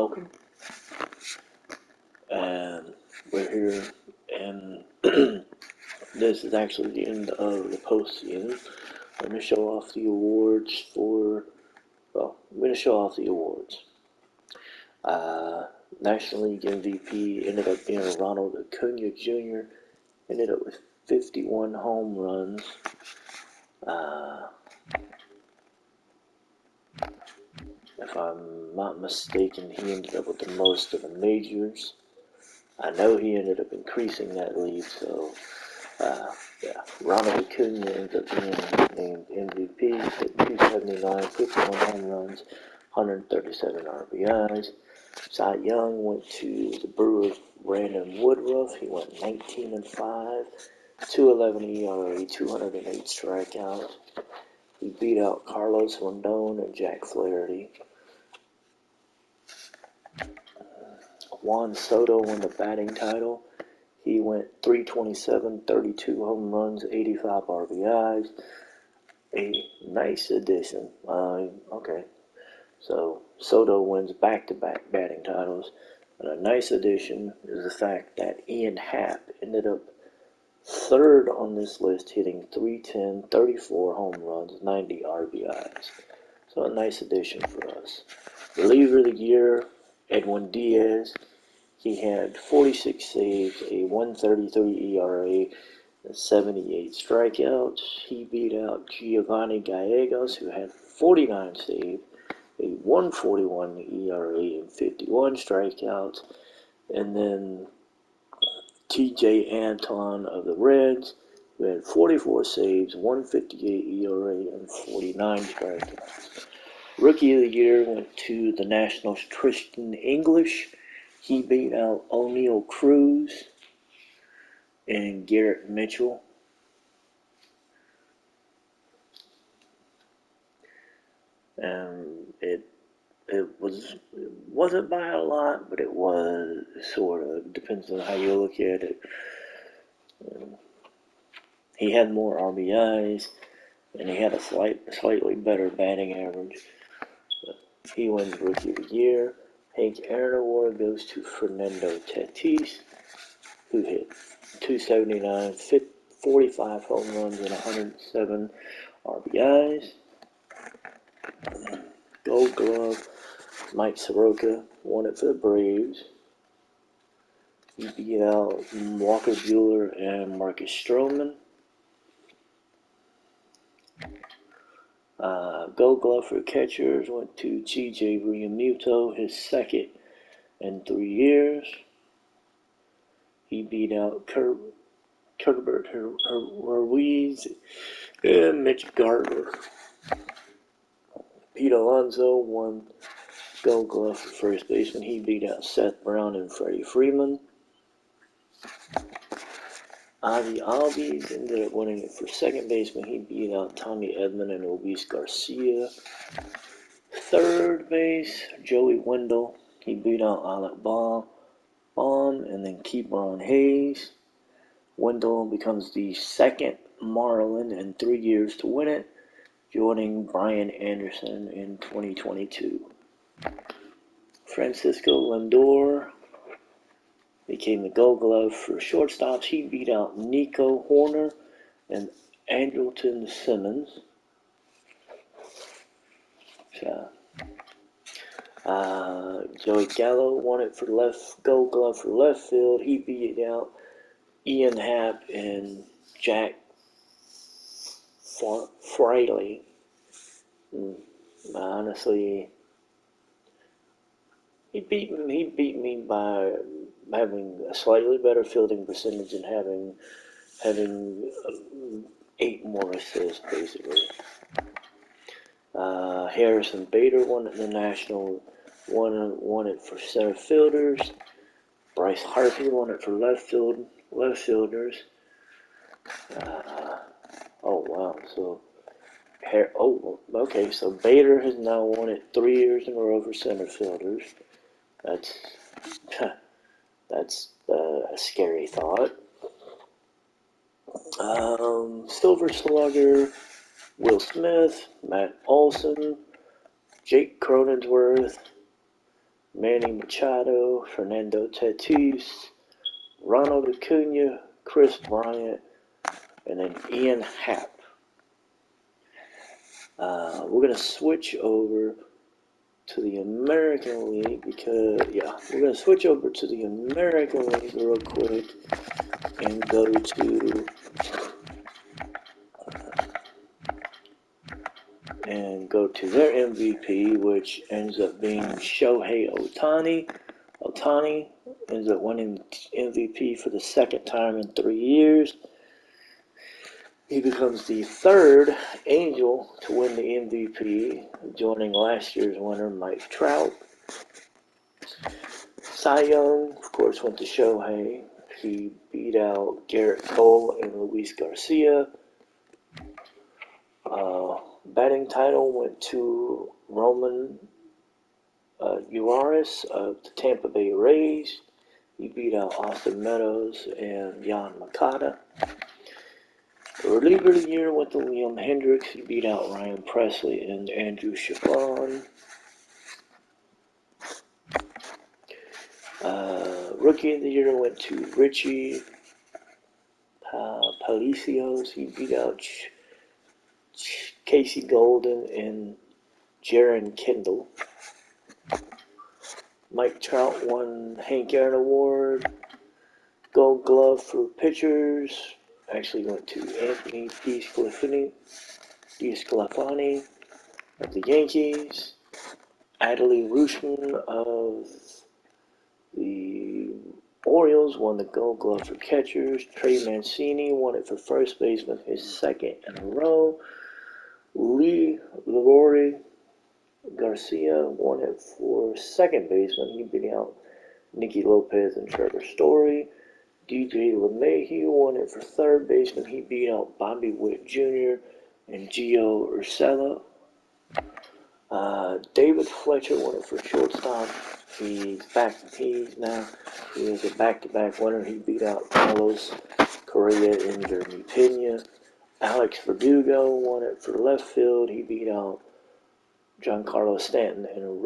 welcome. And we're here, and this is actually the end of the postseason. I'm going to show off the awards for, well, I'm going to show off the awards. National League MVP ended up being Ronald Acuna Jr., ended up with 51 home runs. If I'm not mistaken, he ended up with the most of the majors. I know he ended up increasing that lead, so yeah. Ronald Acuna ended up being named MVP, hit 279, 51 home runs, 137 RBIs. Cy Young went to the Brewers' Brandon Woodruff. He went 19-5, 2.11 ERA, 208 strikeouts. He beat out Carlos Rendon and Jack Flaherty. Juan Soto won the batting title. He went 327, 32 home runs, 85 RBIs. A nice addition. Okay, so Soto wins back-to-back batting titles. And a nice addition is the fact that Ian Happ ended up third on this list, hitting 310, 34 home runs, 90 RBIs. So a nice addition for us. Reliever of the year, Edwin Diaz. He had 46 saves, a 1.33 ERA, and 78 strikeouts. He beat out Giovanni Gallegos, who had 49 saves, a 1.41 ERA, and 51 strikeouts. And then TJ Anton of the Reds, who had 44 saves, 1.58 ERA, and 49 strikeouts. Rookie of the year went to the Nationals' Tristan English. He beat out O'Neal Cruz and Garrett Mitchell. And it wasn't by a lot, but it was sort of. Depends on how you look at it. He had more RBIs, and he had a slightly better batting average. But he wins Rookie of the Year. Hank Aaron Award goes to Fernando Tatis, who hit 279, 45 home runs, and 107 RBIs. Gold Glove, Mike Soroka won it for the Braves. He beat out Walker Buehler and Marcus Stroman. Gold Glove for catchers went to T.J. Realmuto, his second in 3 years. He beat out Kerbert Ruiz and Mitch Garver. Pete Alonso won Gold Glove for first baseman. He beat out Seth Brown and Freddie Freeman. Ozzie Albies ended up winning it for second baseman. He beat out Tommy Edman and Luis Garcia. Third base, Joey Wendell. He beat out Alec Baum and then Ke'Bryan Hayes. Wendell becomes the second Marlin in 3 years to win it, joining Brian Anderson in 2022. Francisco Lindor became the Gold Glove for shortstops. He beat out Nico Hoerner and Andrelton Simmons. Joey Gallo won it for Gold Glove for left field. He beat out Ian Happ and Jack Fraley. Honestly, he beat me by having a slightly better fielding percentage and having 8 more assists, basically. Harrison Bader won it in the National, won it for center fielders. Bryce Harper won it for left fielders. Oh wow! So, okay. So Bader has now won it 3 years in a row for center fielders. That's that's a scary thought. Silver Slugger, Will Smith, Matt Olson, Jake Cronenworth, Manny Machado, Fernando Tatis, Ronald Acuna, Chris Bryant, and then Ian Happ. We're going to switch over to the American League because, we're going to switch over to the American League real quick and go to their MVP, which ends up being Shohei Ohtani. Ohtani ends up winning MVP for the second time in 3 years. He becomes the third Angel to win the MVP, joining last year's winner, Mike Trout. Cy Young, of course, went to Shohei. He beat out Garrett Cole and Luis Garcia. Batting title went to Roman Urias of the Tampa Bay Rays. He beat out Austin Meadows and Yoan Moncada. The reliever of the year went to Liam Hendriks. He beat out Ryan Presley and Andrew Chafin. Rookie of the year went to Richie Palacios. He beat out Casey Golden and Jaron Kendall. Mike Trout won Hank Aaron Award. Gold Glove for pitchers. Actually went to Anthony DeSclafani of the Yankees. Adley Rutschman of the Orioles won the Gold Glove for catchers. Trey Mancini won it for first baseman, his second in a row. Leroy Garcia won it for second baseman. He beat out Nicky Lopez and Trevor Story. DJ LeMahieu won it for third baseman. He beat out Bobby Witt Jr. and Gio Urshela. David Fletcher won it for shortstop. He is a back-to-back winner. He beat out Carlos Correa and Jeremy Pena. Alex Verdugo won it for left field. He beat out Giancarlo Stanton and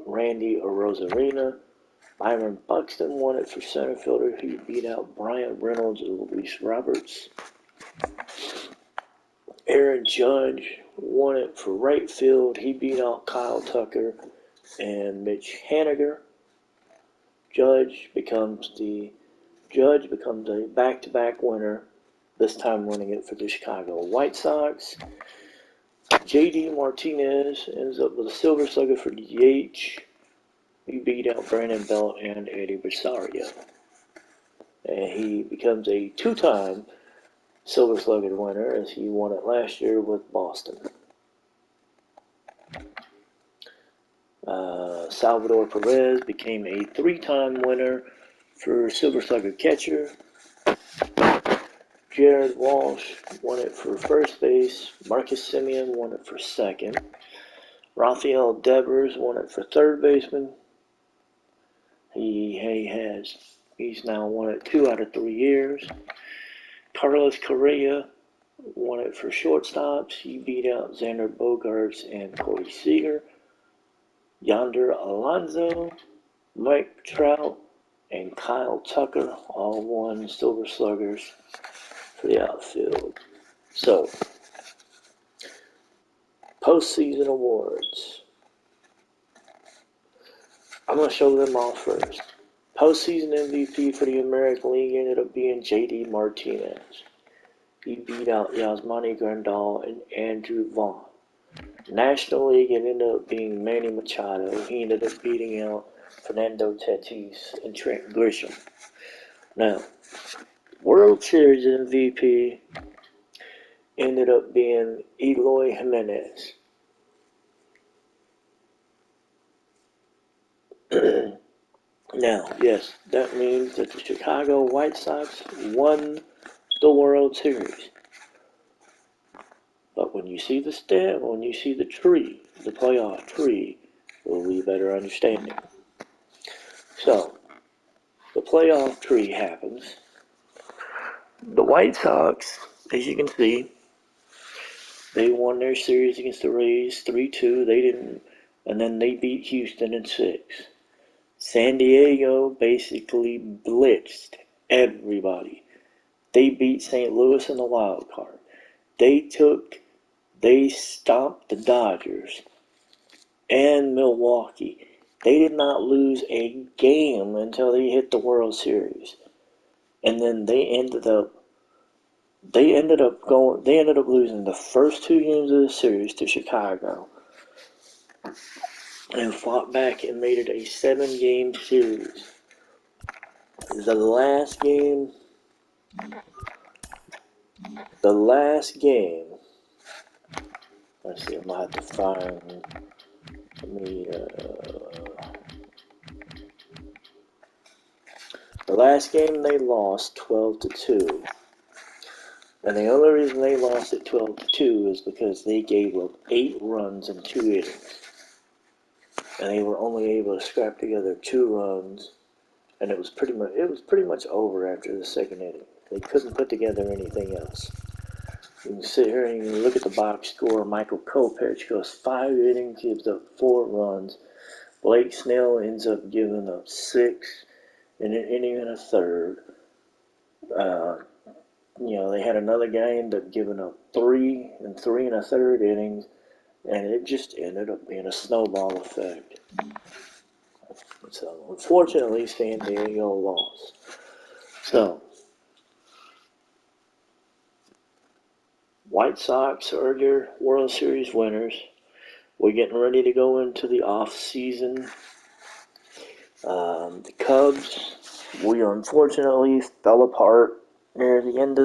Randy Arozarena. Byron Buxton won it for center fielder. He beat out Brian Reynolds and Luis Roberts. Aaron Judge won it for right field. He beat out Kyle Tucker and Mitch Haniger. Judge becomes a back-to-back winner, this time winning it for the Chicago White Sox. JD Martinez ends up with a Silver Slugger for DH. He beat out Brandon Belt and Eddie Rosario. And he becomes a two-time Silver Slugger winner as he won it last year with Boston. Salvador Perez became a three-time winner for Silver Slugger catcher. Jared Walsh won it for first base. Marcus Semien won it for second. Rafael Devers won it for third baseman. He's now won it 2 out of 3 years. Carlos Correa won it for shortstops. He beat out Xander Bogaerts and Corey Seager. Yonder Alonso, Mike Trout, and Kyle Tucker all won Silver Sluggers for the outfield. So, postseason awards. I'm going to show them all first. Postseason MVP for the American League ended up being JD Martinez. He beat out Yasmani Grandal and Andrew Vaughn. National League, it ended up being Manny Machado. He ended up beating out Fernando Tatis and Trent Grisham. Now, World Series MVP ended up being Eloy Jimenez. Now, yes, that means that the Chicago White Sox won the World Series. But when you see the tree, the playoff tree, will be a better understanding. So, the playoff tree happens. The White Sox, as you can see, they won their series against the Rays 3-2. And then they beat Houston in 6. San Diego basically blitzed everybody. They beat St. Louis in the wild card. They stomped the Dodgers and Milwaukee. They did not lose a game until they hit the World Series. And then they ended up losing the first 2 games of the series to Chicago and fought back and made it a 7-game series. The last game, let's see, I'm gonna have to find me. The last game they lost 12-2, and the only reason they lost it 12-2 is because they gave up 8 runs in 2 innings, and they were only able to scrap together 2 runs, and it was pretty much over after the second inning. They couldn't put together anything else. You can sit here and you can look at the box score. Michael Kopech goes 5 innings, gives up 4 runs. Blake Snell ends up giving up 6 in an inning and a third. They had another guy end up giving up 3 and 3 and a third innings, and it just ended up being a snowball effect. So, unfortunately, San Diego lost. So, White Sox are your World Series winners. We're getting ready to go into the off season. The Cubs, we unfortunately fell apart near the end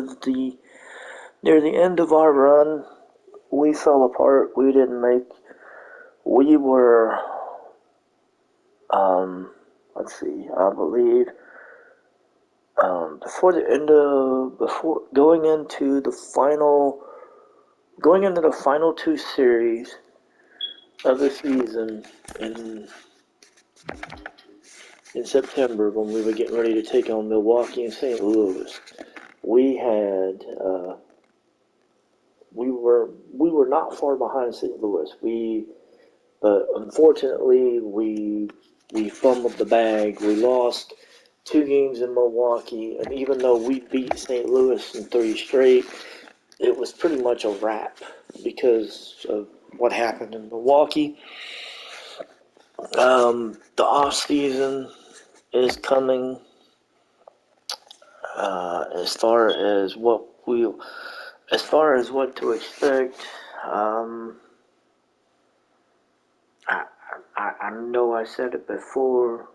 of our run. We fell apart. We were, let's see, I believe, before going into the final 2 series of the season in September, when we were getting ready to take on Milwaukee and St. Louis, we were not far behind St. Louis. But unfortunately we fumbled the bag. We lost 2 games in Milwaukee, and even though we beat St. Louis in 3 straight, it was pretty much a wrap because of what happened in Milwaukee. The off season is coming. As far as what to expect, I know I said it before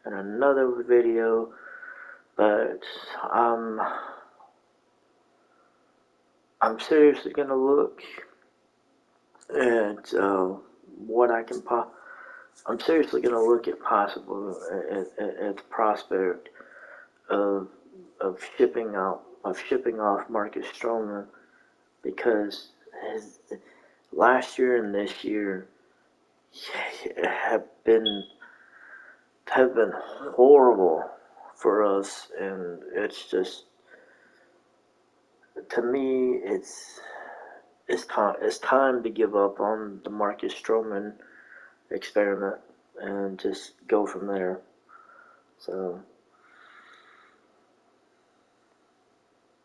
in another video, but I'm seriously gonna look at what I can I'm seriously gonna look at at the prospect of shipping off Marcus Stroman, because last year and this year have been horrible for us, and it's just, to me, it's time to give up on the Marcus Stroman experiment and just go from there. So,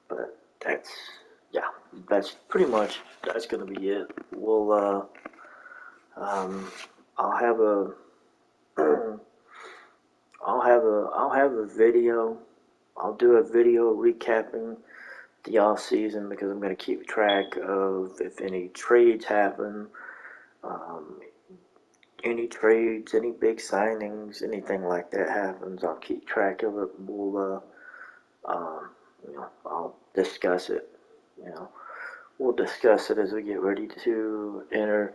but that's pretty much, that's gonna be it. We'll I'll have a video. I'll do a video recapping the off season, because I'm going to keep track of if any trades happen, any big signings, anything like that happens. I'll keep track of it. I'll discuss it. We'll discuss it as we get ready to enter.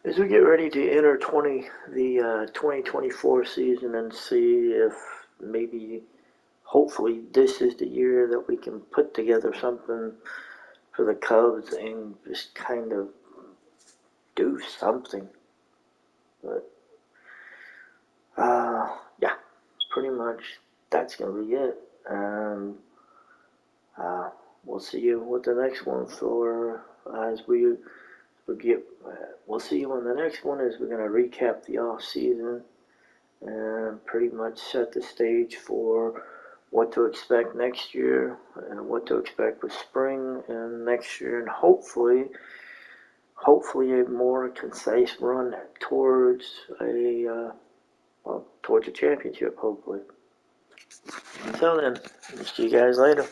As we get ready to enter 2024 season, and see if maybe, hopefully, this is the year that we can put together something for the Cubs and just kind of do something. But, pretty much that's going to be it. We'll see you with the next one we'll see you on the next one, as we're going to recap the off season, and pretty much set the stage for what to expect next year and what to expect with spring and next year, and hopefully a more concise run towards towards a championship, hopefully. Until then, see you guys later.